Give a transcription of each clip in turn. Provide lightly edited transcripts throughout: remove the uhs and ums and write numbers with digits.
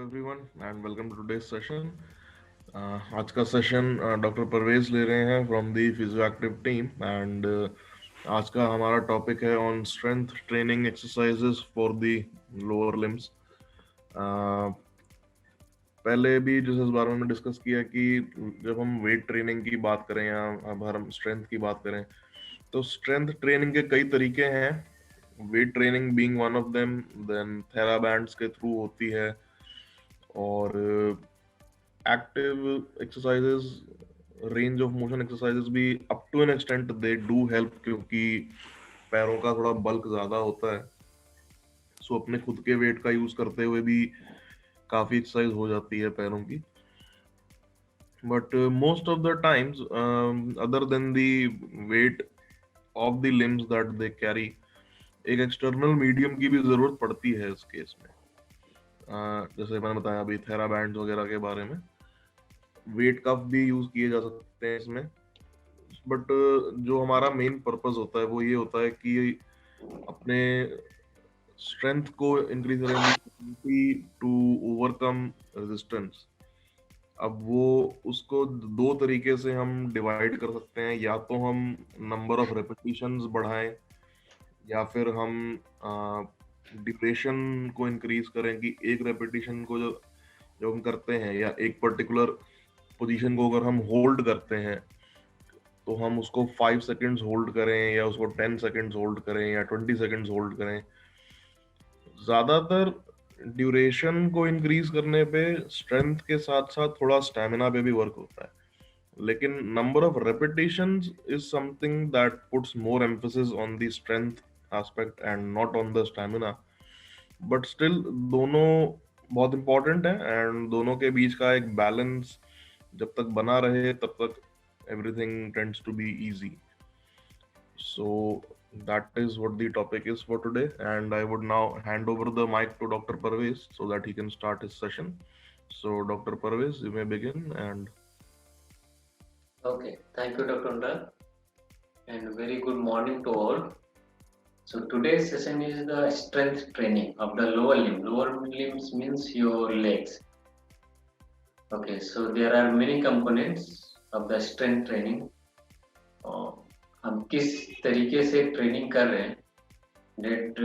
everyone and welcome to today's session. आज का session doctor Parvez ले रहे हैं फ्रॉम दी फिजियोएक्टिव टीम एंड आज का हमारा टॉपिक है on strength training exercises for the lower limbs. पहले भी जिस इस बारे में डिस्कस किया कि जब हम वेट ट्रेनिंग की बात करें या अब हम स्ट्रेंथ की बात करें तो स्ट्रेंथ ट्रेनिंग के कई तरीके हैं, weight training being one of them. Then therabands के थ्रू होती है और active exercises, range of motion exercises भी up to an extent they do help, क्योंकि पैरों का थोड़ा बल्क ज्यादा होता है। सो अपने खुद के वेट का यूज करते हुए भी काफी एक्सरसाइज हो जाती है पैरों की। But most of the times other than the weight of the limbs that they carry, एक एक्सटर्नल मीडियम की भी जरूरत पड़ती है इस केस में। जैसे मैंने बताया अभी थेरा बैंड वगैरह के बारे में, वेट कफ भी यूज किए जा सकते हैं इसमें। बट जो हमारा मेन पर्पस होता है वो ये होता है कि अपने स्ट्रेंथ को इंक्रीज करें टू ओवरकम रेजिस्टेंस। अब वो उसको दो तरीके से हम डिवाइड कर सकते हैं, या तो हम नंबर ऑफ रेपिटेशंस बढ़ाएं या फिर हम ड्यूरेशन को इंक्रीज करें कि एक रेपिटेशन को जो जो हम करते हैं या एक पर्टिकुलर पोजीशन को अगर हम होल्ड करते हैं तो हम उसको 5 सेकेंड्स होल्ड करें या उसको 10 सेकेंड्स होल्ड करें या 20 सेकेंड्स होल्ड करें। ज्यादातर ड्यूरेशन को इंक्रीज करने पे स्ट्रेंथ के साथ साथ थोड़ा स्टेमिना पे भी वर्क होता है, लेकिन number of repetitions is something that puts more emphasis on the strength aspect and not on the stamina. But still दोनों बहुत इंपॉर्टेंट है एंड दोनों के बीच का एक बैलेंस जब तक बना रहे तब तक everything tends to be easy. So that is what the topic is for today, and I would now hand over the mic to Dr. Parvez so that he can start his session. So Dr. Parvez, you may begin. And Okay, thank you, Dr. Unda, and very good morning to all. So today's session is the strength training of the lower limb. Lower limbs means your legs. Okay, so there are many components of the strength training. हम किस तरीके से training कर रहे हैं, date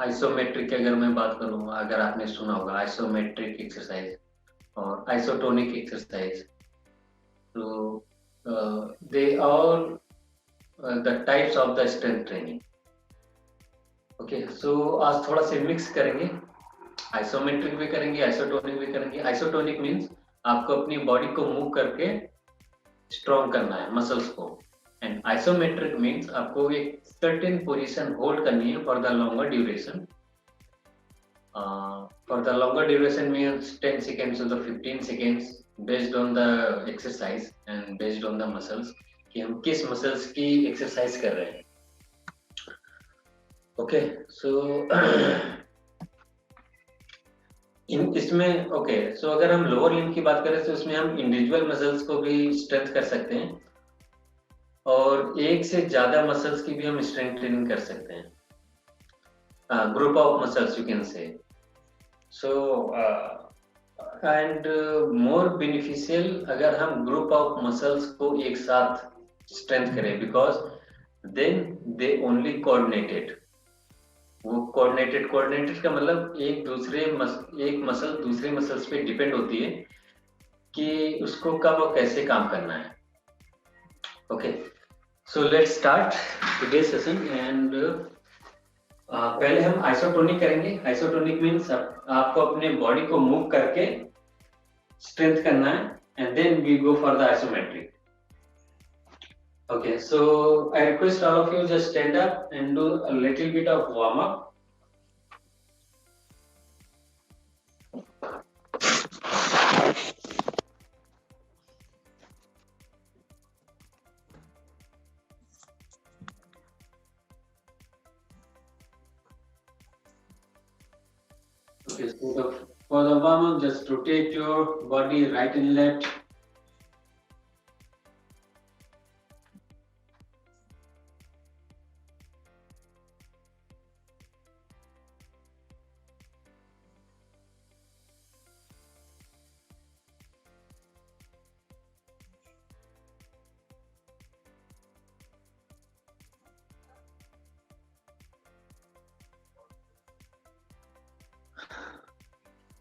isometric की अगर मैं बात करूँ, अगर आपने सुना होगा आइसोमेट्रिक एक्सरसाइज और आइसोटोनिक एक्सरसाइज, तो they all the types of the strength training. Okay, so आज थोड़ा से मिक्स करेंगे, आइसोमेट्रिक भी करेंगे, आइसोटोनिक भी करेंगे। आइसोटोनिक मीन्स आपको अपनी बॉडी को मूव करके स्ट्रॉन्ग करना है मसल्स को, एंड आइसोमेट्रिक मीन्स आपको एक सर्टेन पोजीशन होल्ड करनी है for the longer duration. For the longer duration means 10 seconds to the 15 seconds based on the exercise and based on the muscles, कि हम किस मसल्स की एक्सरसाइज कर रहे हैं। ओके, सो इसमें ओके, सो अगर हम लोअर लिम्ब की बात करें तो उसमें हम इंडिविजुअल मसल्स को भी स्ट्रेंथ कर सकते हैं और एक से ज्यादा मसल्स की भी हम स्ट्रेंथ ट्रेनिंग कर सकते हैं, group of muscles you can से। सो एंड मोर बेनिफिशियल अगर हम ग्रुप ऑफ मसल्स को एक साथ स्ट्रेंथ करें, because then they only coordinated. वो कोऑर्डिनेटेड का मतलब एक मसल दूसरे मसल्स पे डिपेंड होती है कि उसको कब और कैसे काम करना है। Okay, so let's start today session and पहले हम आइसोटोनिक करेंगे। आइसोटोनिक मीन्स आपको अपने बॉडी को मूव करके स्ट्रेंथ करना है, and then we go for the isometric. Okay, so I request all of you just stand up and do a little bit of warm up. Okay, so for the warm up, just rotate your body right and left.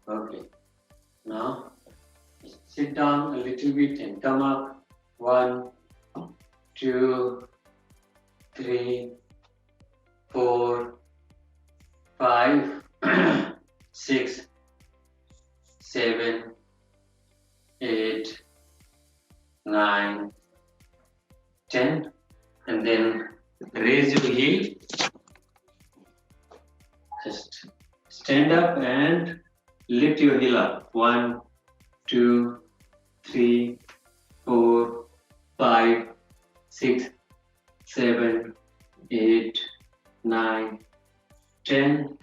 Okay. Now sit down a little bit and come up. 1, 2, 3, 4, 5, 6, 7, 8, 9, 10, and then raise your heel. Just stand up and lift your heel up. 1, 2, 3, 4, 5, 6, 7, 8, 9, 10.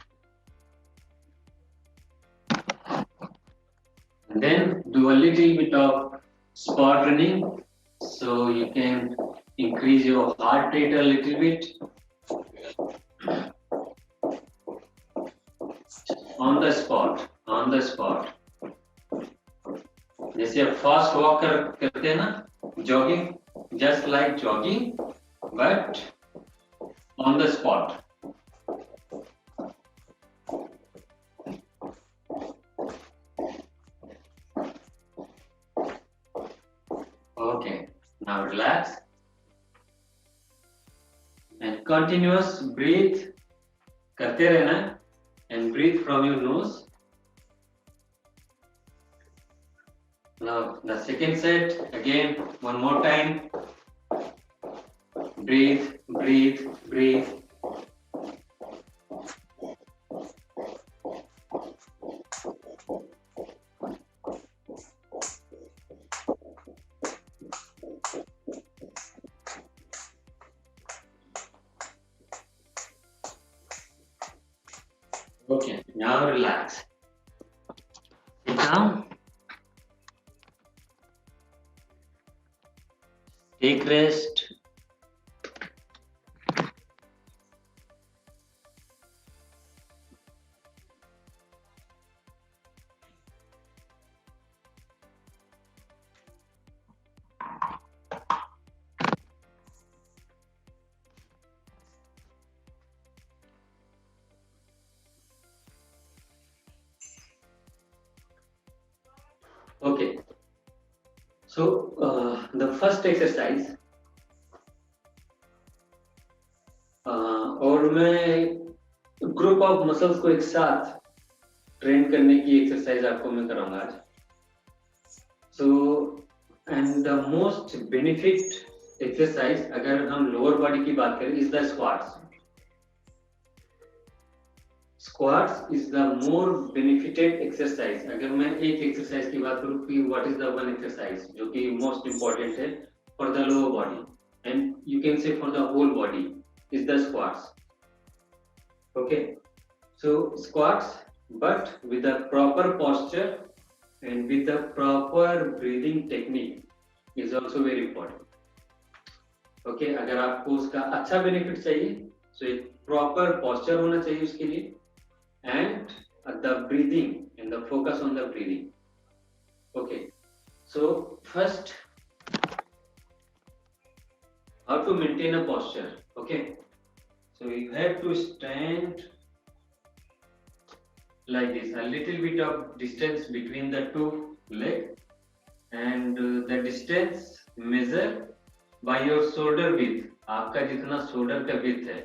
And then do a little bit of spot running so you can increase your heart rate a little bit. On the spot, on the spot. जैसे आप fast walk करते हैं ना, jogging, just like jogging but on the spot. Okay, now relax and continuous breathe करते रहना and breathe from your nose. Now the second set, again one more time. Breathe, breathe, breathe. Okay, now relax. Sit down. Take rest. Okay. So the first exercise, और मैं group of muscles को एक साथ train करने की exercise आपको मैं कराऊंगा आज. So and the most benefit exercise अगर हम लोअर बॉडी की बात करें is the squats. Squats is the more benefited exercise. अगर मैं एक एक्सरसाइज की बात करूं कि what is the one exercise जो कि मोस्ट इंपॉर्टेंट है for the lower body and you can say for the whole body is the squats. Okay, so squats but with the proper posture and with the proper breathing technique is also very important. Okay, अगर आपको उसका अच्छा benefit चाहिए तो एक proper posture होना चाहिए उसके लिए and the breathing and the focus on the breathing. Okay, so first how to maintain a posture. Okay, so you have to stand like this, a little bit of distance between the two legs, and the distance measure by your shoulder width. आपका जितना shoulder का width है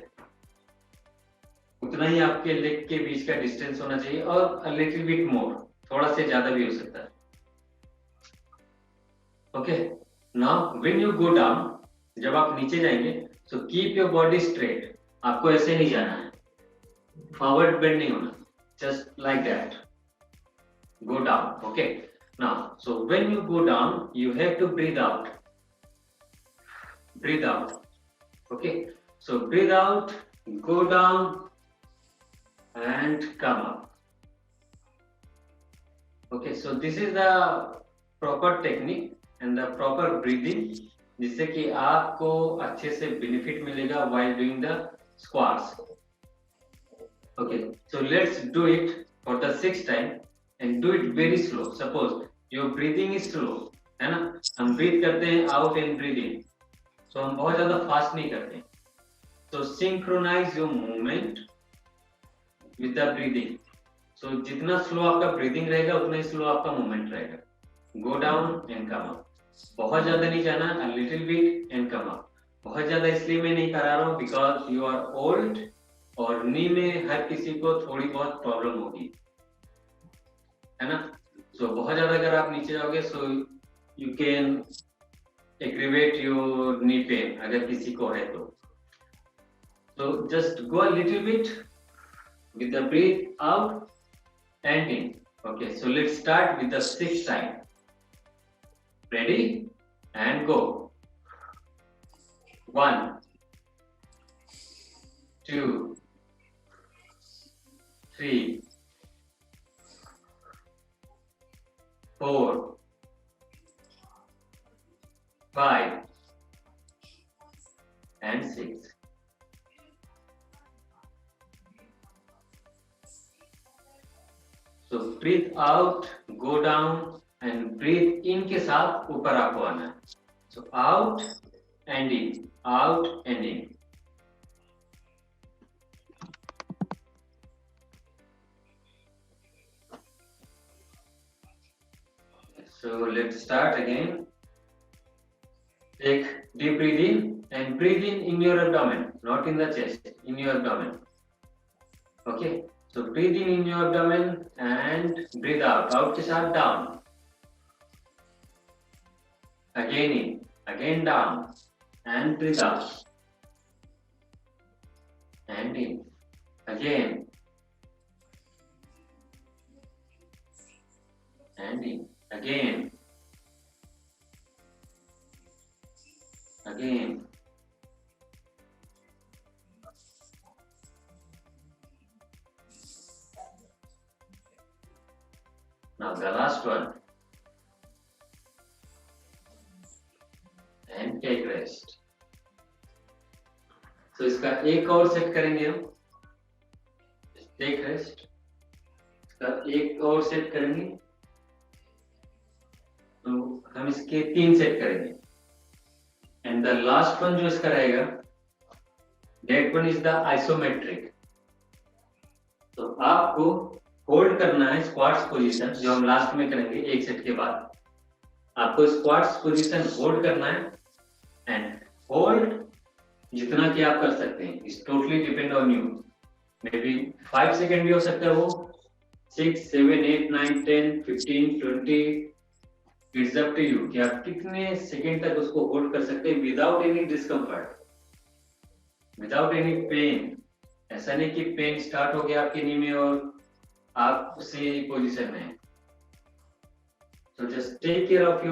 उतना ही आपके leg के बीच का distance होना चाहिए और a little bit more, थोड़ा से ज्यादा भी हो सकता है. Okay, now when you go down, जब आप नीचे जाएंगे so keep your body straight. आपको ऐसे नहीं जाना है, फॉरवर्ड बेंड नहीं होना, just like that. Go down. Okay, now so when you go down you have to breathe out. Breathe out. Okay, so breathe out, go down and come up. Okay, so this is the proper technique and the proper breathing जिससे कि आपको अच्छे से benefit मिलेगा while doing the squats. Okay, so let's do it for the 6th time and do it very slow. Suppose your breathing is slow, है ना, हम breathe करते हैं out and breathe in, so हम बहुत ज़्यादा fast नहीं करते. So synchronize your movement with the breathing. सो जितना स्लो आपका ब्रीदिंग रहेगा उतना ही स्लो आपका मूवमेंट रहेगा. Go down and come up. बहुत ज्यादा नहीं जाना, a little bit and come up. बहुत ज्यादा इसलिए मैं नहीं करा रहा हूँ बिकॉज यू आर ओल्ड और नी में हर किसी को थोड़ी बहुत प्रॉब्लम होगी, है ना. सो बहुत ज्यादा अगर आप नीचे जाओगे so you can aggravate your knee pain अगर किसी को है तो. So just go a little bit with the breathe out and in. Okay, so let's start with the 6th time. Ready? And go. 1, 2, 3, 4, 5, and 6. So breathe out, go down, and breathe in के साथ ऊपर आपको आना है. So out and in, out and in. So let's start again. Take deep breathe in and breathe in your abdomen, not in the chest, in your abdomen. Okay. So breathe in your abdomen and breathe out. Out के साथ down. Again in, again down, and breathe out. And in, again, and in, again, again. Now the last one. And take rest. So इसका एक और set करेंगे हम. Take rest. इसका एक और सेट करेंगे. तो हम इसके 3 सेट करेंगे. And the last one जो इसका रहेगा, that one is the isometric. तो आपको होल्ड करना है स्क्वाट्स पोजीशन, जो हम लास्ट में करेंगे एक सेट के बाद. आपको स्क्वाट्स पोजीशन होल्ड करना है एंड होल्ड जितना कि आप कर सकते हैं. It's totally depend on you. May be 5 second भी हो सकता है, वो 6, 7, 8, 9, 10, 15, 20. इट्स अप टू यू कि आप कितने सेकेंड तक उसको होल्ड कर सकते हैं without any discomfort, without any pain. ऐसा नहीं कि पेन स्टार्ट हो गया आपके नी में और आप उसी पोजीशन में हैं. So just take care of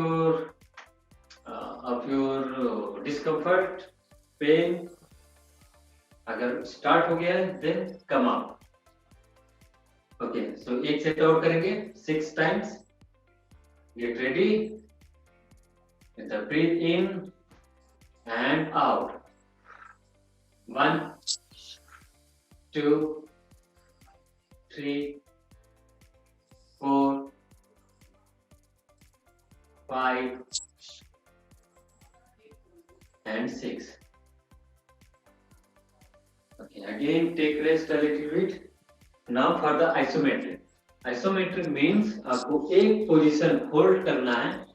your discomfort, pain. अगर स्टार्ट हो गया है then come up. Okay, so एक सेट और करेंगे 6 times. Get ready. With the breathe in and out. 1, 2, 3, 4, 5, and 6. Okay, again take rest a little bit. Now for the isometric. Isometric means आपको एक position hold करना है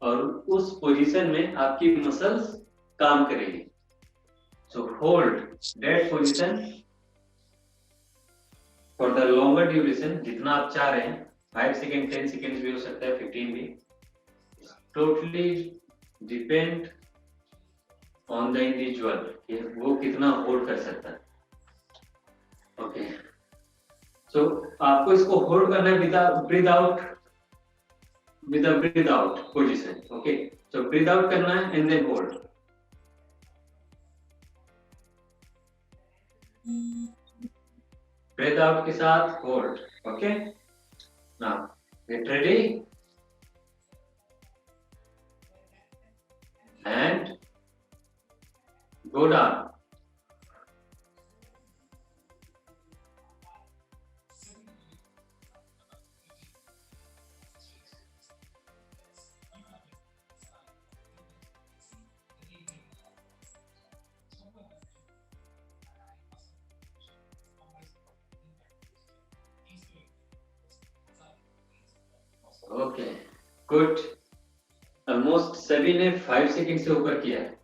और उस position में आपकी मसल्स काम करेगी. So hold that position for the longer duration, जितना आप चाह रहे हैं. 5 सेकेंड, 10 सेकेंड भी हो सकता है, 15 भी. Totally depend on the individual कि वो कितना होल्ड कर सकता है. ओके, सो आपको इसको होल्ड करना है with breathe out position. Okay, so breathe out करना है and then hold. Breathe out के साथ hold. Okay, now get ready and go down. Okay, good. Almost सभी ने 5 सेकंड से ऊपर किया है।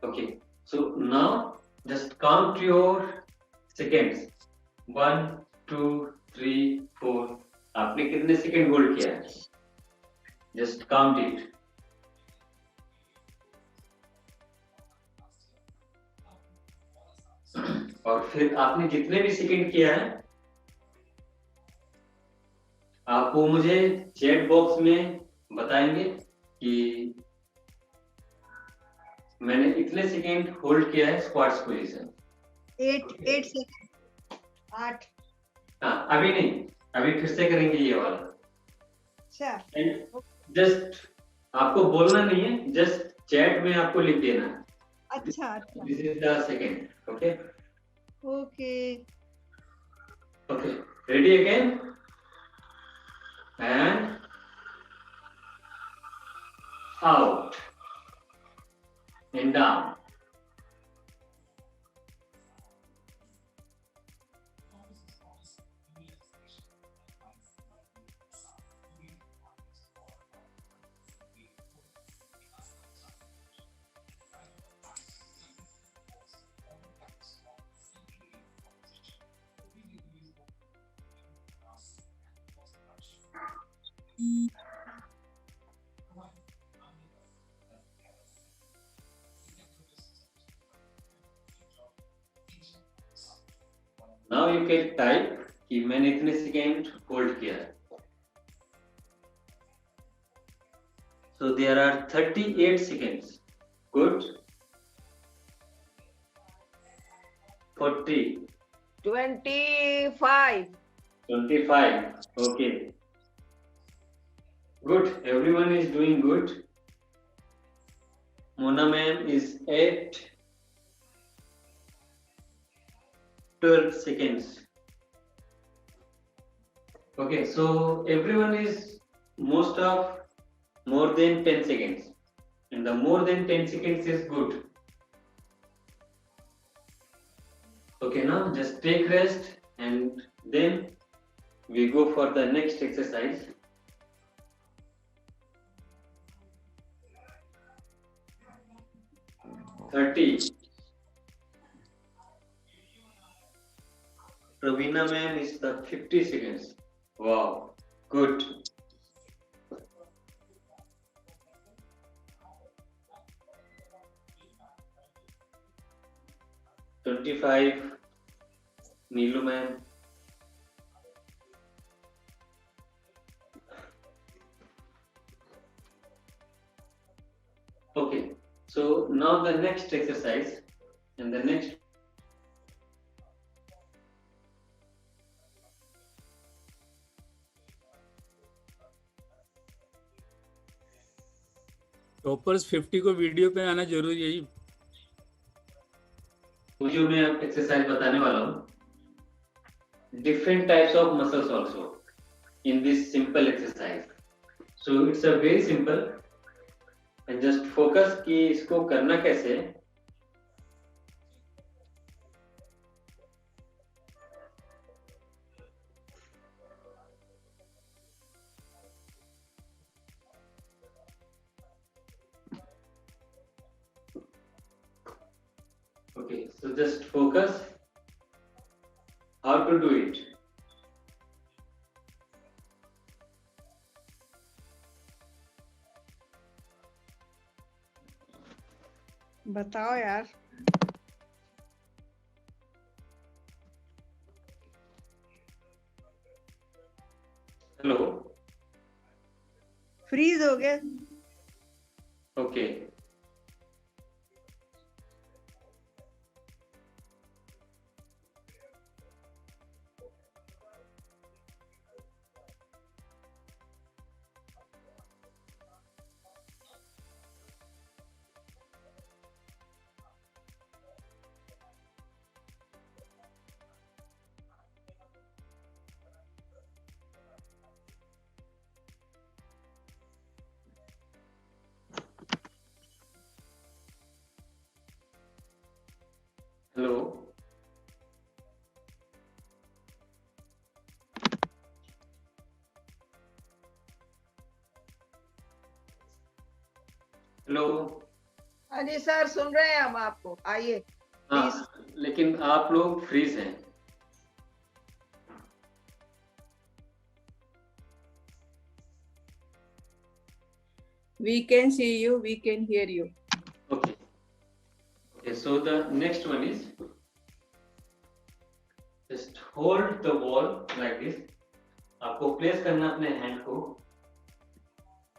Okay, so now just count your seconds. 1 2 3 4। आपने कितने सेकेंड होल्ड किया है? Just count it. और फिर आपने जितने भी सेकेंड किया है, आप वो मुझे चैट बॉक्स में बताएंगे कि मैंने इतने सेकेंड होल्ड किया है स्क्वाट्स पोजीशन। 8 सेकंड 8। हाँ, अभी नहीं, अभी फिर से करेंगे ये वाला। अच्छा एंड जस्ट आपको बोलना नहीं है, जस्ट चैट में आपको लिख देना है, अच्छा अच्छा this is the second. Okay okay okay, ready again and out and down. Now you can type कि मैंने इतने सेकेंड होल्ड किया है। So there are 38 seconds. Good. 40. 25. 25. Okay. Good. Everyone is doing good. Mona ma'am is at 12 seconds. Okay, so everyone is most of more than 10 seconds, and the more than 10 seconds is good. Okay, now just take rest and then we go for the next exercise. Ravina ma'am is the 50 seconds. Wow, good. $25, Neelu ma'am. Okay, so now the next exercise and the next. Toppers 50 को video पे आना जरूरी है जी। जो मैं अब exercise बताने वाला हूँ, different types of muscles also in this simple exercise. So it's a very simple and just focus कि इसको करना कैसे है। Okay, so just focus how to do it. बताओ यार। हेलो, फ्रीज हो गए। Okay, hello. हाँ जी सर, सुन रहे हैं हम आपको, आइए प्लीज। हाँ, लेकिन आप लोग फ्रीज हैं। We can see you, we can hear you. Okay. Okay, so the next one is just hold the wall like this. आपको प्लेस करना अपने हैंड को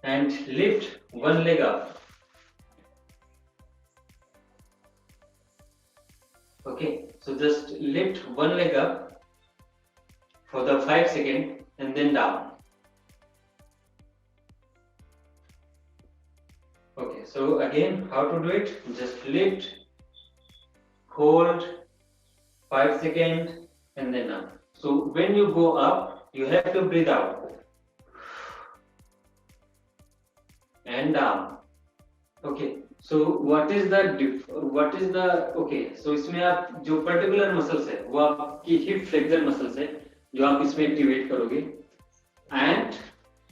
and lift one leg up. Okay, so just lift one leg up for the 5 seconds and then down. Okay, so again, how to do it? Just lift, hold 5 seconds and then up. So when you go up, you have to breathe out and down. Okay, so what is the okay, so इसमें आप जो particular muscles है वो आपकी hip flexor muscles है जो आप इसमें एक्टिवेट करोगे, and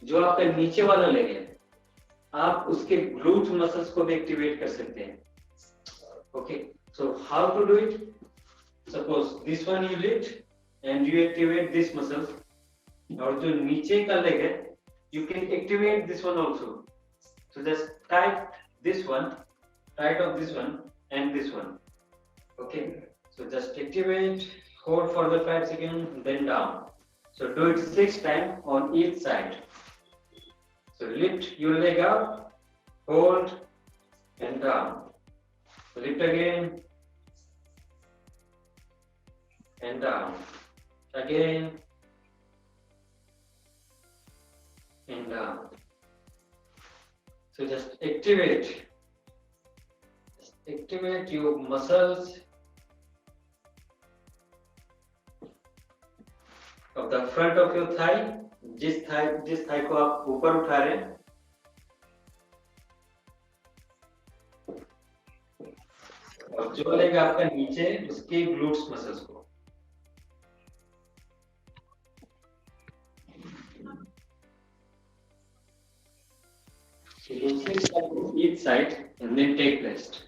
जो आपका नीचे वाला लेग है आप उसके glute muscles को भी एक्टिवेट कर सकते हैं. Okay, so how to do it? Suppose this one you lift and you activate this muscles, और जो नीचे का लेग है you can activate this one also. So just tight this one, tight of this one and this one. Okay, so just activate, hold for the 5 seconds, then down. So do it 6 times on each side. So lift your leg up, hold and down. Lift again and down. Again and down. So just activate your muscles of the front of your thigh. जिस Thai को आप ऊपर उठा रहे हैं, और जो leg आपका नीचे उसके ग्लूट्स मसल्स को. So do 6 times on each side and then take rest.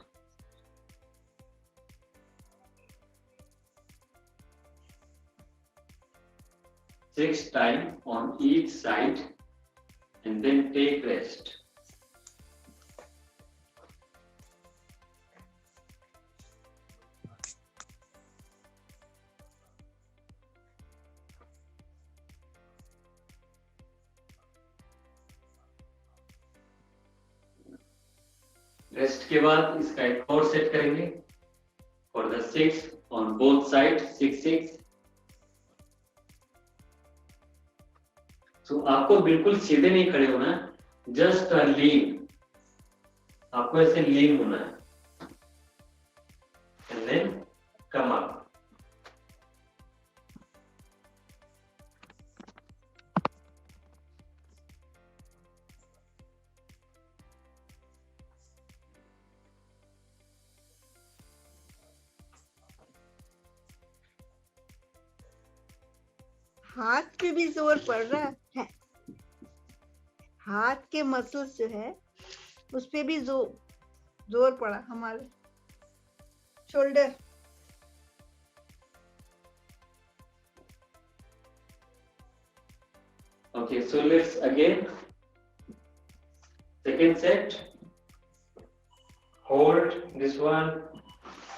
Six times on each side and then take rest. Rest के बाद इसका एक और सेट करेंगे for the 6 on both side 6. So आपको बिल्कुल सीधे नहीं खड़े होना है, जस्ट लीन, आपको ऐसे लीन होना है एंड देन कम अप. हाथ पे भी जोर पड़ रहा है, हाथ के मसल्स जो है उस पे भी जोर पड़ा हमारे shoulder. Okay, so let's again second set. Hold this one,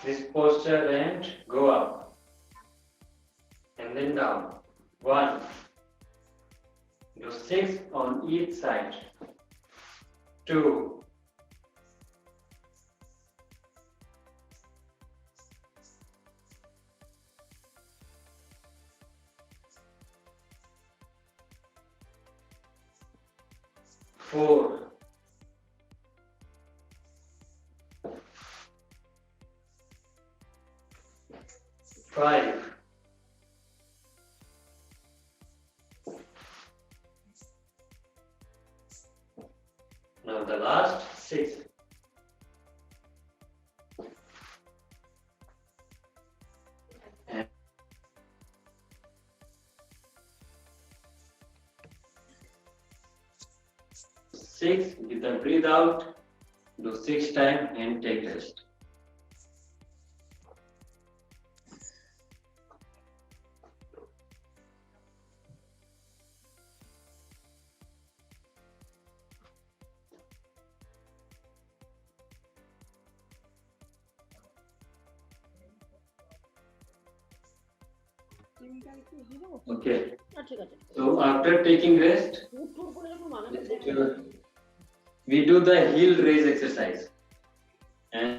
this posture and go up and then down. 1. Do 6 on each side. 2. 4. 5. Now the last 6. And 6 with the breathe out do 6 times and take rest. Okay. So after taking rest, we do the heel raise exercise. And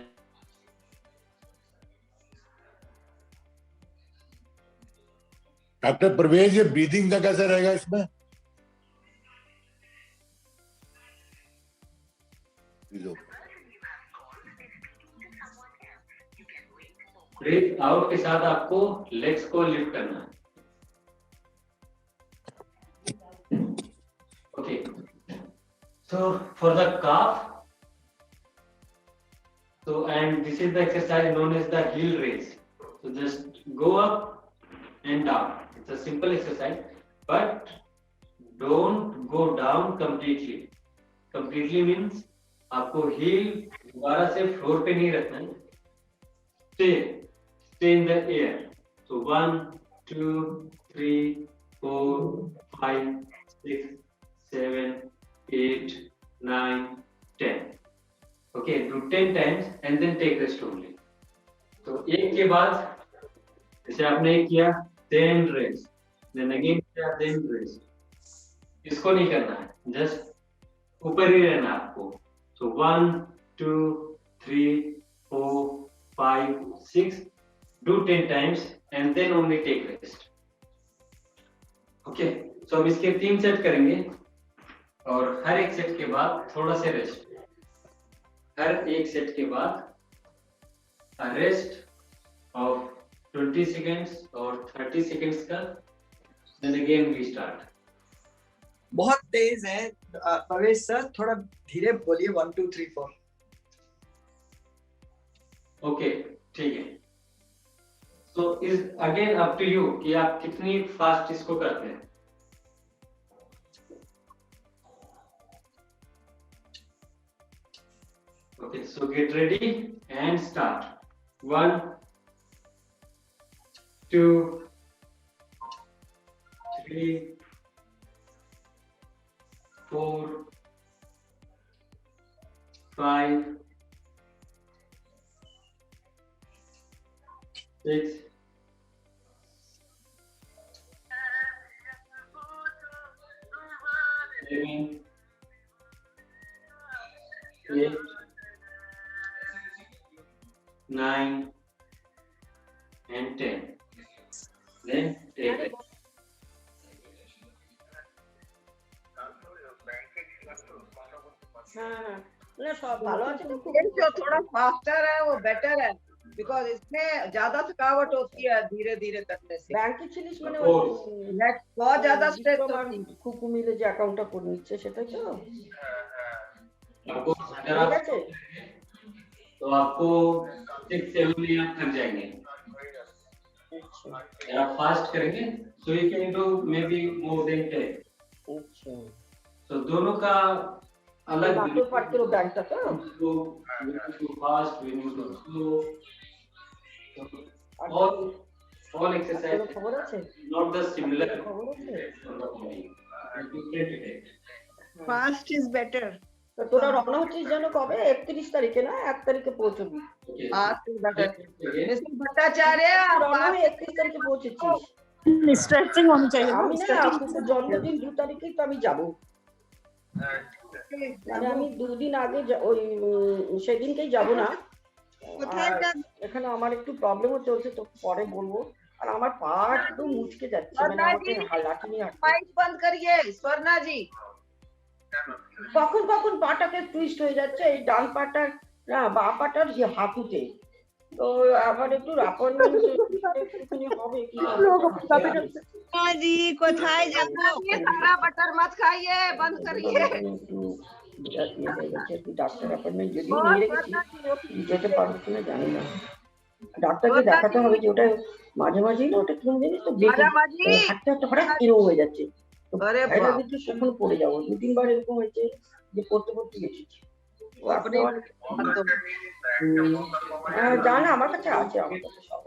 doctor Parvez ये breathing का कैसा रहेगा इसमें? Breathe out के साथ आपको legs को lift करना है. Okay. So for the calf, and this is the exercise known as the heel raise. So just go up and down. It's a simple exercise, but don't go down completely. Completely means आपको heel दोबारा से floor पे नहीं रखना है. Stay in the air. So 1, 2, 3, 4, 5, 6, 7, 8, 9, 10. Okay, do 10 times and then take rest only. So एक के बाद जैसे आपने किया then rest, then again किया then rest. इसको नहीं करना है, just ऊपर ही रहना आपको. So 1, 2, 3, 4, 5, 6. Do 10 times and then only take rest. Okay, so हम इसके 3 सेट करेंगे और हर एक सेट के बाद थोड़ा सा रेस्ट. हर एक सेट के बाद रेस्ट ऑफ 20 seconds और 30 seconds का. Then again we start. बहुत तेज है परवेज सर, थोड़ा धीरे बोलिए. 1, 2, 3, 4. ओके, ठीक है. So is again up to you कि आप कितनी फास्ट इसको करते हैं. Okay, so get ready and start. 1, 2, 3, 4, 5, 6, 7, 8, 9 and 10. Then take it. जो थोड़ा फास्टर है वो बेटर है, बिकॉज इसमें ज्यादा थकावट होती है धीरे धीरे करने से. ব্যাংকে ছিলিস মানে बहुत ज्यादा स्ट्रेस होती है. খুকু মিলে যে অ্যাকাউন্টটা করে নিচ্ছে সেটাই তো. आपको अगर आप तो आपको 6-7 में आप थक जाएंगे. अगर आप फास्ट करेंगे so you can do maybe more than 10. আচ্ছা, तो दोनों का अलग বাটুর পাটকেরও ব্যাংকটা তো. तो we need to fast, we need to slow. All exercise খবর আছে? not the similar খবর আছে? on the body. Different it. Fast is better. তো তোরা রওনা হচ্ছিস যেন কবে? 31 তারিখে না 1 তারিখে পৌঁছবি? Okay. Fast is better. Mister Bhattacharya রওনা হয়ে 31 তারিখে পৌঁছেছিস? स्ट्रेचिंग होनी चाहिए. আমি না আপনার জন্মদিন 2 তারিখেই তো আমি যাব. মানে আমি 2 দিন আগে ওই সেদিনকেই যাব না. কোথায় এখানে আমার একটু প্রবলেম চলছে, তো পরে বলবো. আর আমার পা একদম মুচকে যাচ্ছে, মানে আমাকে লাঠি নিয়ে হাঁটতে. माइक बंद करिए स्वर्णा जी. কখন কখন পাটাকে টুইস্ট হয়ে যাচ্ছে, এই ডান পাটার না বা পাটার হাঁটুতে. তো আবার একটু অ্যাপয়েন্টমেন্ট হবে কি? स्वर्णा जी কোথায় যাবো? सारा बटर मत खाइए, बंद करिए. ডাক্তার অ্যাপয়েন্টমেন্ট যদি নিয়ে রেখেছি, যেতে পারবো কিনা জানি না. ডাক্তারকে দেখাতে হবে যে ওটা মাঝে মাঝেই না ওটা কেমন জানিস তো হাঁটতে হাঁটতে হঠাৎ এরকম হয়ে যাচ্ছে. अरे কখন পড়ে যাবো. 2-3 বার এরকম হয়েছে যে পড়তে পড়তে গেছি. ও একটা জানা আমার কাছে আছে, আমার কাছে সব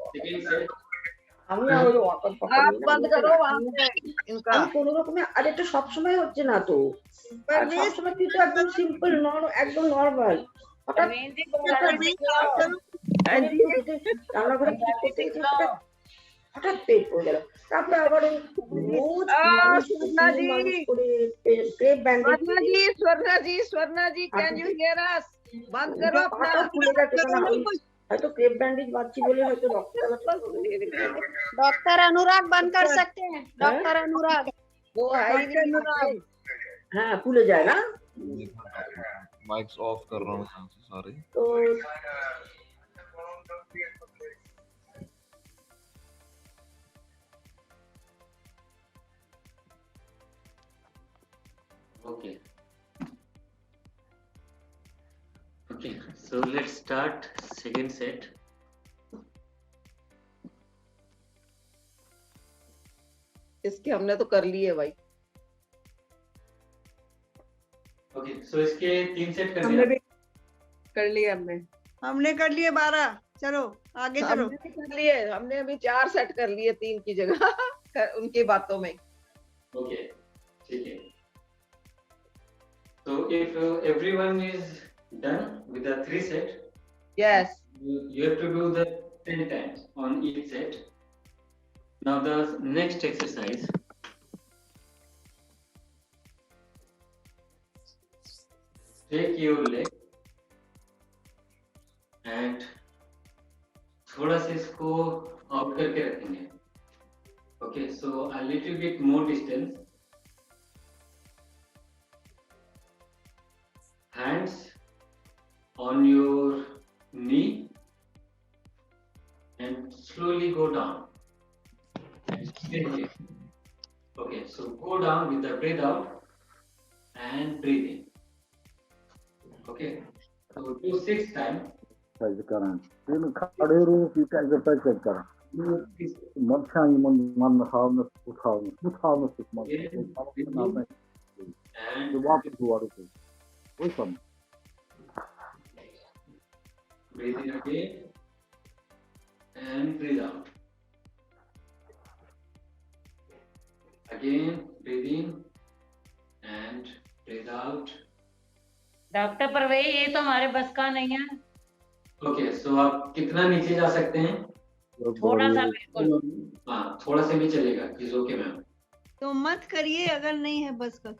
আমি আর ওই ওয়ার্কআউট आप बंद करो वहाँ पे इनका আমি কোনো রকমে, আর এটা সবসময় হচ্ছে না তো, আর সবসময় তুই তো একদম সিম্পল একদম নর্মাল, হঠাৎ রান্নাঘরে কিছু করতে গেছি, হঠাৎ পেট পড়ে গেল, তারপরে আবার स्वर्णा जी कैन यू हियर अस? बंद करो अपना, হয়তো ক্রেপ ব্যান্ডেজ বাঁধছি বলে হয়তো রক্ত। डॉक्टर अनुराग बंद कर सकते हैं, डॉक्टर अनुराग। वो है হ্যাঁ ফুলে যায় না, माइक्स ऑफ कर रहा हूँ सारे। তো Okay. Okay, so let's start second set. इसके हमने तो कर लिए भाई। Okay, so इसके 3 सेट कर हमने दिया। भी कर लिए हमने कर लिए 12, चलो आगे चलो। हमने भी कर लिए, हमने अभी 4 सेट कर लिए 3 की जगह उनकी बातों में। Okay, ठीक है। So if everyone is done with the 3 set, Yes. you have to do the 10 times on each set. Now the next exercise. Take your leg and थोड़ा सा इसको आउट करके रखेंगे. Okay, so a little bit more distance. Hands on your knee and slowly go down. And stay here. Okay, so go down with the breath out and breathe in. Okay, so do 6 times. करें फिर खड़े रहो, फिर exercise करें, मत खाइए, मन खाओ न उठाओ न कुछ मत And वापस दोबारा से वही सब। breathe in again and breathe out. Again, breathe in and breathe out. Doctor Parvez ये तो हमारे बस का नहीं है, Okay, so आप कितना नीचे जा सकते हैं? थोड़ा सा बिल्कुल। हाँ, थोड़ा सा भी चलेगा। Is okay, ma'am. तो मत करिए अगर नहीं है बस का।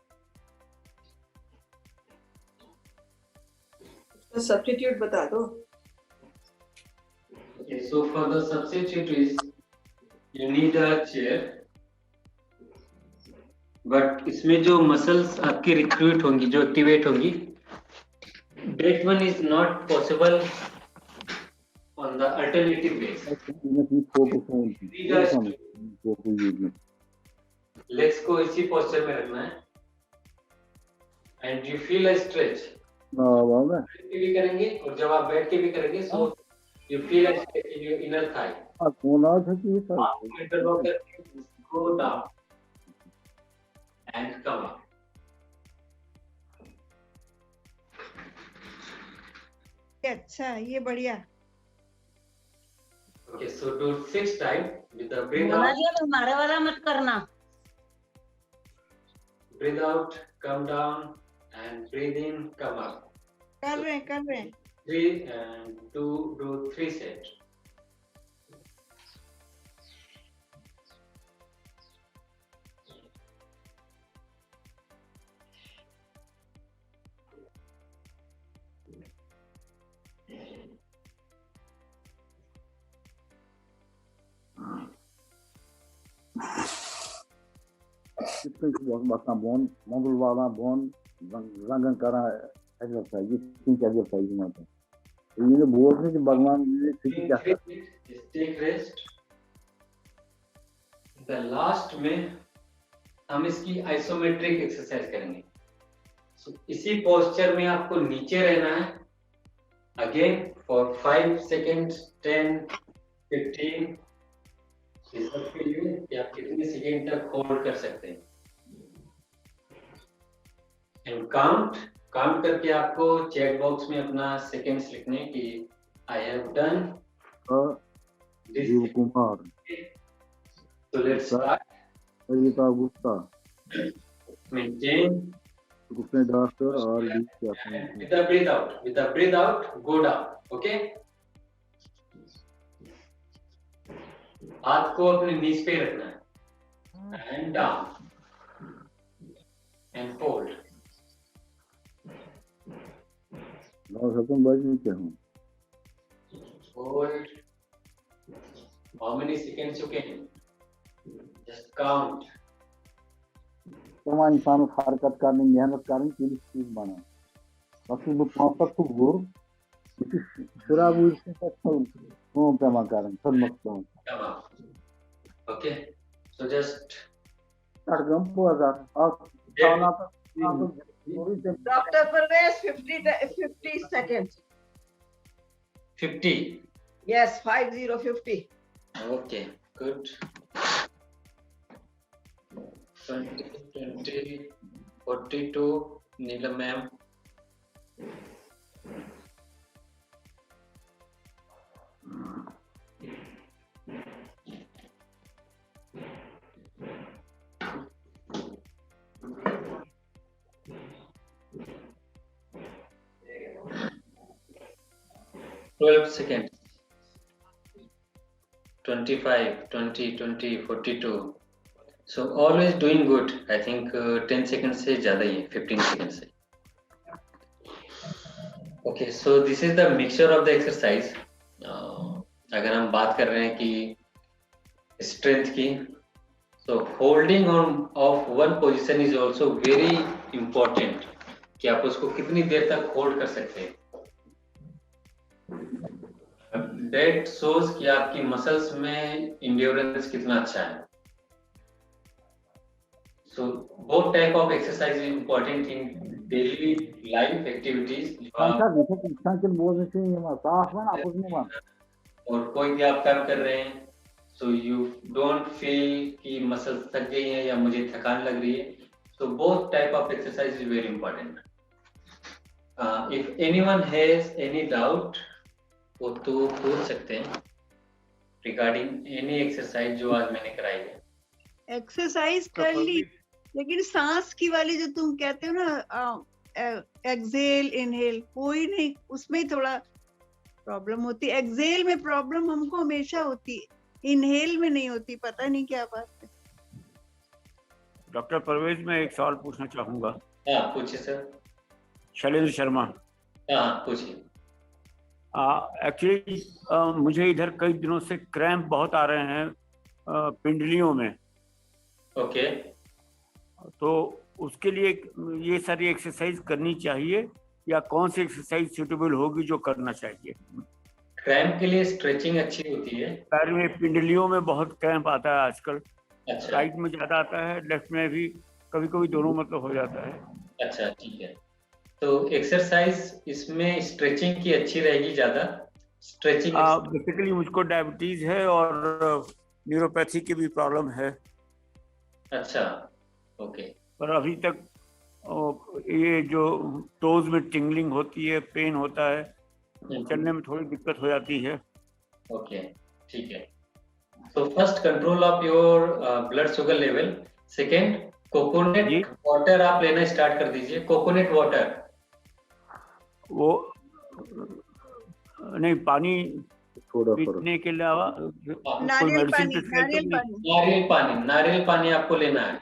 सब्स्टिट्यूट बता दो। Okay, so for the substitute is you need a chair. But इसमें जो muscles आपकी recruit होंगी, जो activate होंगी, that one is not possible on the alternative base. Legs को इसी posture में रखना है. And you feel a stretch. बैठ के भी करेंगे और जब आप बैठ के भी करेंगे, so you feel a stretch in your inner thigh. Go down and come up. अच्छा ये बढ़िया। Okay, so do 6 times with the breathe Mona out, जी अब हमारे वाला मत करना। breathe out, come down, and breathe in, come up. कर रहे हैं 3 and do 3 sets. बसना बोन मंगल वाला बोन रंगन करा एक्सरसाइज, तीन एक्सरसाइज में तो ये बोल रहे कि भगवान ने ठीक क्या Just take rest. The last में हम इसकी आइसोमेट्रिक एक्सरसाइज करेंगे. So इसी पोस्चर में आपको नीचे रहना है. Again for 5 seconds, 10, 15. इस सब के लिए कि आप कितने सेकेंड तक होल्ड कर सकते हैं. And count काउंट करके आपको चैट बॉक्स में अपना सेकंड्स लिखने कि आई हैव डन जीव Kumar, So let's start. Sarita Gupta, Maintain. रुपये डॉक्टर और भी क्या With the breathe out. With the breathe out, go down. Okay? हाथ को अपने नीज पे रखना है. And down. And hold. 9 second बाद में क्या हूँ? Hold. How many seconds you can? Just count. तमाम इंसानों को हरकत करने, मेहनत करने के लिए चीज बना. बाकी वो पांच तक वो किसी शराब उड़ने तक वो पैमा करें, सब मत Okay. So just. अड़गम बाजार और खाना तक. Dr. Parvez, 50 seconds. 50. Yes, 50. Okay, good. 20, 42, Neelam ma'am. Twelve seconds. 25, 20, 42. So always doing good. I think 10 seconds से ज़्यादा ही है, 15 seconds से. Okay, so this is the mixture of the exercise. अगर हम बात कर रहे हैं कि strength की, so holding on of one position is also very important. कि आप उसको कितनी देर तक hold कर सकते हैं. That shows कि आपकी मसल्स में endurance कितना अच्छा है. So both type of exercise is important in daily life activities. और कोई भी आप काम कर रहे हैं, so you don't feel कि मसल्स थक गई हैं या मुझे थकान लग रही है. So both type of exercise is very important. If anyone has any doubt, वो तो पूछ सकते हैं regarding any exercise जो आज मैंने कराई है. एक्सरसाइज कर ली, लेकिन सांस की वाली जो तुम कहते हो ना, एक्सेल इनहेल, कोई नहीं, उसमें थोड़ा प्रॉब्लम होती है. एक्सेल में प्रॉब्लम हमको हमेशा होती है, इनहेल में नहीं होती. पता नहीं क्या बात है. डॉक्टर परवेज, मैं एक सवाल पूछना चाहूंगा. हाँ पूछिए सर. शैलेंद्र शर्मा. हाँ पूछिए. एक्चुअली मुझे इधर कई दिनों से क्रैम्प बहुत आ रहे हैं पिंडलियों में. ओके. तो उसके लिए ये सारी एक्सरसाइज करनी चाहिए या कौन सी एक्सरसाइज सूटेबल होगी जो करना चाहिए? क्रैम्प के लिए स्ट्रेचिंग अच्छी होती है. पैर में, पिंडलियों में बहुत क्रैम्प आता है आजकल. अच्छा. राइट में ज्यादा आता है, लेफ्ट में भी कभी कभी दोनों मतलब हो जाता है. अच्छा ठीक है. तो एक्सरसाइज इसमें स्ट्रेचिंग की अच्छी रहेगी ज्यादा. स्ट्रेचिंग बेसिकली मुझको डायबिटीज है और न्यूरोपैथी की भी प्रॉब्लम है. अच्छा ओके. पर अभी तक ये जो टोज में टिंगलिंग होती है, पेन होता है, चलने में थोड़ी दिक्कत हो जाती है. ओके ठीक है. तो first control of your blood sugar level. Second, coconut water आप लेना स्टार्ट कर दीजिए. Coconut water. वो नहीं, पानी पीने के अलावा नारियल पानी आपको लेना है.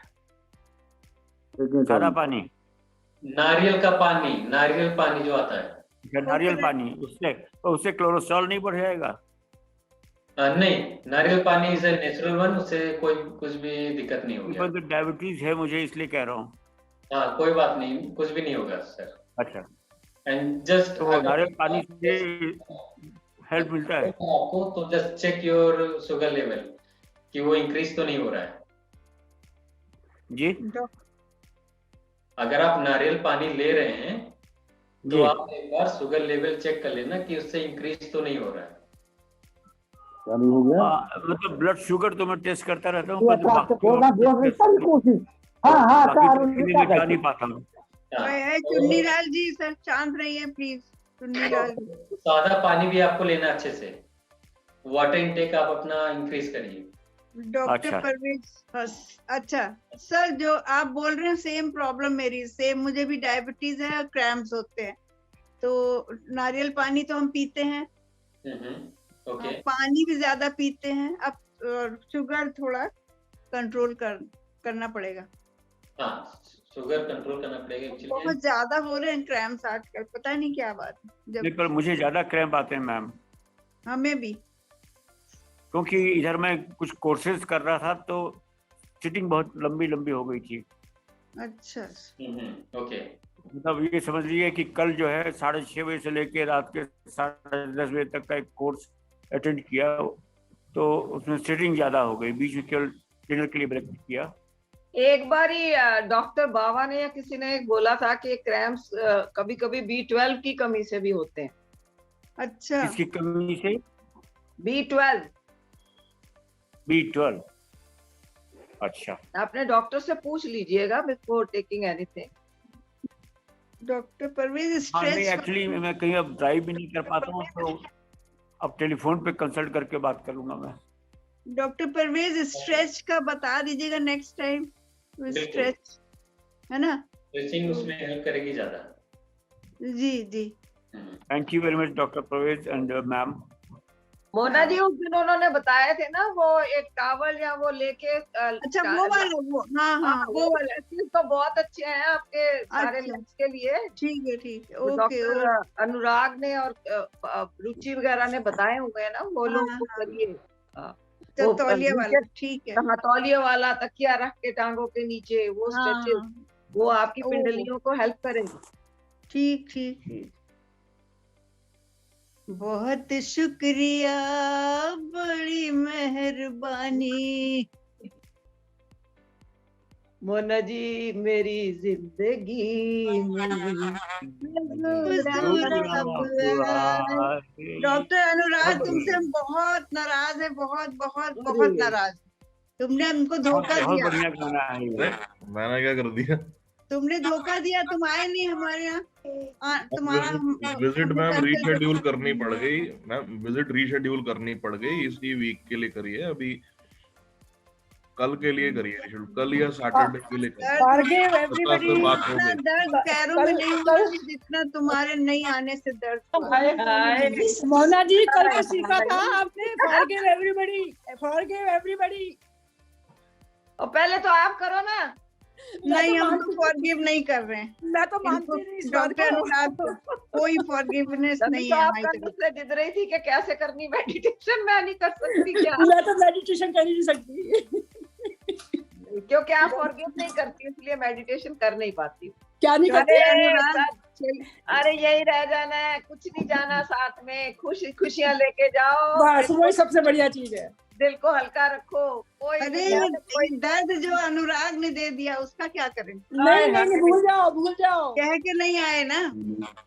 सारा पानी, नारियल पानी जो आता है. नारियल पानी, उससे कोलेस्ट्रॉल नहीं बढ़ जाएगा? नहीं, नारियल पानी इज ए नेचुरल वन, उससे कोई कुछ भी दिक्कत नहीं होगी. तो डायबिटीज है मुझे, इसलिए कह रहा हूँ. हाँ कोई बात नहीं, कुछ भी नहीं होगा सर. अच्छा. एंड जस्ट तो नारियल पानी से हेल्प मिलता है आपको. तो just check your sugar level कि वो इंक्रीज तो नहीं हो रहा है जी. अगर आप नारियल पानी ले रहे हैं तो आप एक बार शुगर लेवल चेक कर लेना कि उससे इंक्रीज तो नहीं हो रहा है. हो गया. मतलब ब्लड शुगर तो मैं टेस्ट करता रहता हूँ, नहीं पाता हूँ. चुन्नी लाल जी सर शांत रहिए प्लीज। चुन्नी लाल जी, सादा पानी भी आपको लेना अच्छे से, वाटर इनटेक आप अपना इंक्रीज करिए। डॉक्टर परवेज। अच्छा सर, जो आप बोल रहे हैं सेम प्रॉब्लम मेरी, सेम मुझे भी डायबिटीज है और क्रैम्प्स होते हैं। तो नारियल पानी तो हम पीते हैं, ओके, पानी भी ज्यादा पीते हैं। अब शुगर थोड़ा कंट्रोल करना पड़ेगा। हाँ, शुगर कंट्रोल करना पड़ेगा एक्चुअली। बहुत ज्यादा हो रहे हैं क्रैम्प्स आजकल, पता नहीं क्या बात है। नहीं, पर मुझे ज्यादा क्रैम्प आते हैं मैम, हमें भी, क्योंकि इधर मैं कुछ कोर्सेज कर रहा था तो सिटिंग बहुत लंबी लंबी हो गई थी। अच्छा ओके, मतलब ये समझ लीजिए कि कल जो है 6:30 बजे से लेके रात के 10:30 बजे तक का एक कोर्स अटेंड किया, तो उसमें सिटिंग ज्यादा हो गई, बीच में केवल डिनर के लिए ब्रेक किया। एक बार ही डॉक्टर बाबा ने या किसी ने बोला था कि क्रैम्प्स कभी कभी B12 की कमी से भी होते हैं। अच्छा, किसकी कमी से? B12। B12, अच्छा। आपने डॉक्टर से पूछ लीजिएगा before taking anything. Doctor Parvez हाँ, स्ट्रेच। नहीं एक्चुअली मैं कहीं अब ड्राइव भी नहीं कर पाता हूँ, तो अब टेलीफोन पे कंसल्ट करके बात करूंगा मैं। डॉक्टर परवेज स्ट्रेच का बता दीजिएगा नेक्स्ट टाइम, स्ट्रेच है ना, स्ट्रेचिंग उसमें हेल्प करेगी ज्यादा। जी जी, thank you very much doctor Parvez and ma'am. Mona ji उस दिन उन्होंने बताए थे ना, वो एक टावल या वो लेके अच्छा वो वाला, वो हाँ वो वाले तो बहुत अच्छे हैं आपके सारे अच्छा, लंच के लिए। ठीक है ठीक है, ओके। डॉक्टर अनुराग ने और रुचि वगैरह ने बताए हुए हैं ना, वो लोग हाँ, को हाँ। करिए। तो तौलिया वाला, ठीक है। हाँ, तौलिया वाला, तकिया रख के टांगों के नीचे वो स्ट्रेचेस, हाँ, वो आपकी ओ, पिंडलियों को हेल्प करेंगे। ठीक ठीक ठीक। बहुत शुक्रिया, बड़ी मेहरबानी। मोना जी मेरी जिंदगी में डॉक्टर अनुराग तुमसे हम बहुत नाराज है, बहुत बहुत बहुत नाराज। तुमने हमको धोखा दिया। बढ़िया गाना है ये। मैंने क्या कर दिया? तुमने धोखा दिया, तुम आए नहीं हमारे यहाँ। तुम्हारा विजिट मैम रीशेड्यूल करनी पड़ गई, मैम विजिट रीशेड्यूल करनी पड़ गई, इसी वीक के लिए करिए, अभी कल के लिए करिए रीशेड्यूल, कल या सैटरडे के लिए करिए। दर्द पैरों में नहीं होता जितना तुम्हारे नहीं आने से दर्द हुआ। मोना जी कल तो सीखा था आपने, फॉरगिव एवरीबॉडी, फॉरगिव एवरीबॉडी। और पहले तो आप करो ना। नहीं, हम तो फॉरगिव नहीं कर रहे हैं। मैं तो मानती नहीं इस बात डॉक्टर अनुराग को कोई फॉरगिवनेस नहीं है हमारी तरफ से। जिद रही थी कि कैसे करनी मेडिटेशन, मैं नहीं कर सकती क्या? मैं तो मेडिटेशन कर ही नहीं सकती क्योंकि आप फॉरगिव नहीं करती, इसलिए मेडिटेशन कर नहीं पाती। क्या नहीं करती? अरे यही रह जाना है, कुछ नहीं जाना, साथ में खुशियां लेके जाओ, बस वही सबसे बढ़िया चीज है। दिल को हल्का रखो। कोई दर्द जो अनुराग ने दे दिया उसका क्या करें? नहीं भूल जाओ कह के नहीं आए ना,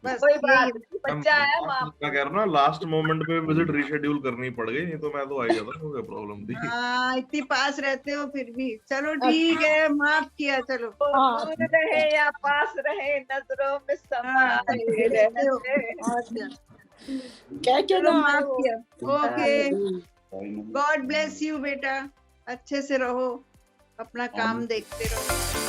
बस कोई बात, बच्चा है। मैं कह रहा हूँ ना, लास्ट मोमेंट पे विजिट रीशेड्यूल करनी पड़ गई, नहीं तो मैं तो आ ही जाता, कोई प्रॉब्लम थी। हाँ, इतनी पास रहते हो फिर भी। चलो ठीक है, माफ किया। चलो दूर रहे या पास रहे, नजरों में समाये रहते। क्या माफ किया। ओके, गॉड ब्लेस यू बेटा, अच्छे से रहो, अपना काम देखते रहो।